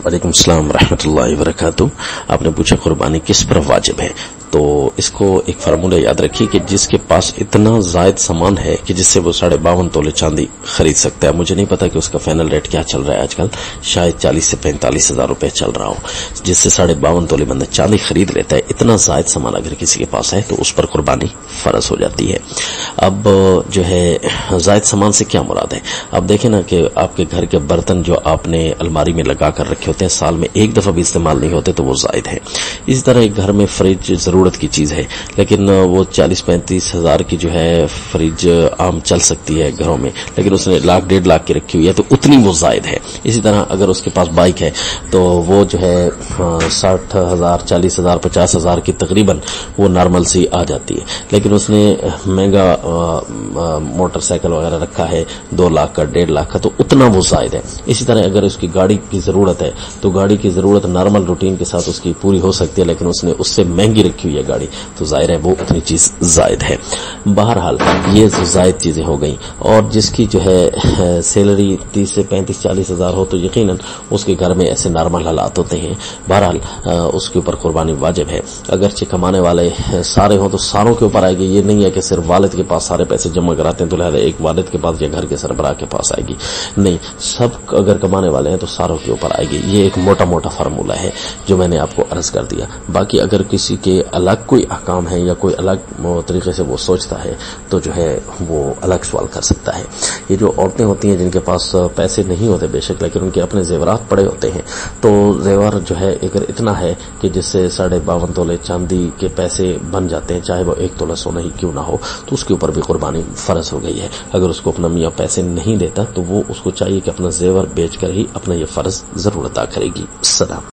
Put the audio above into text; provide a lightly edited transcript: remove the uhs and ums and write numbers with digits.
वालेकुम अस्सलाम रहमतुल्लाहि वबरकातुहू। आपने पूछा कुर्बानी किस पर वाजिब है, तो इसको एक फार्मूला याद रखिए कि जिसके पास इतना जायद सामान है कि जिससे वो 52.5 तोले चांदी खरीद सकता है। मुझे नहीं पता कि उसका फाइनल रेट क्या चल रहा है आजकल, शायद 40 से 45 हजार रुपए चल रहा हो, जिससे 52.5 तोले बंदा चांदी खरीद लेता है। इतना जायद सामान अगर किसी के पास है तो उस पर कुर्बानी फर्ज हो जाती है। अब जो है जायद सामान से क्या मुराद है, अब देखें ना कि आपके घर के बर्तन जो आपने अलमारी में लगा कर रखे होते हैं, साल में एक दफा भी इस्तेमाल नहीं होते तो वो जायद है। इसी तरह एक घर में फ्रिज जरूरत की चीज है, लेकिन वो 40-35 हजार की जो है फ्रिज आम चल सकती है घरों में, लेकिन उसने 1-1.5 लाख की रखी हुई है तो उतनी वो जायद है। इसी तरह अगर उसके पास बाइक है तो वो जो है 60 हजार, 40 हजार, 50 हजार की तकरीबन वो नॉर्मल सी आ जाती है, लेकिन उसने महंगा मोटरसाइकिल वगैरह रखा है 2 लाख का, 1.5 लाख का, तो उतना वो जायद है। इसी तरह अगर उसकी गाड़ी की जरूरत है तो गाड़ी की जरूरत नॉर्मल रूटीन के साथ उसकी पूरी हो सकती है, लेकिन उसने उससे महंगी रखी हुई है गाड़ी, तो जाहिर है वो उतनी चीज जायद है। बहरहाल ये जो जायद चीजें हो गई, और जिसकी जो है सैलरी 30 से 35-40 हजार हो तो यकीनन उसके घर में ऐसे नॉर्मल हालात होते हैं। बहरहाल उसके ऊपर कुर्बानी वाजिब है। अगरचे कमाने वाले सारे हों तो सारों के ऊपर आएगी। ये नहीं है कि सिर्फ वालिद के पास सारे पैसे जमा कराते हैं तो लिहाजा एक वालिद के पास या घर के सरबराह के पास आएगी, नहीं, सब अगर कमाने वाले हैं तो सारों के ऊपर आएगी। ये एक मोटा मोटा फार्मूला है जो मैंने आपको अर्ज कर दिया। बाकी अगर किसी के अलग कोई अहकाम है या कोई अलग तरीके से वो सोचता है तो जो है वो अलग सवाल कर सकता है। ये जो औरतें होती हैं जिनके पास पैसे नहीं होते बेशक, लेकिन उनके अपने जेवरात पड़े होते हैं, तो जेवर जो है अगर इतना है कि जिससे 52.5 तोले चांदी के पैसे बन जाते हैं, चाहे वो 1 तोला सोना ही क्यों ना हो, तो उसके ऊपर भी कुर्बानी फर्ज हो गई है। अगर उसको अपना मियाँ पैसे नहीं देता तो वो उसको चाहिए कि अपना जेवर बेचकर ही अपना ये फर्ज जरूर अदा करेगी। सलाम।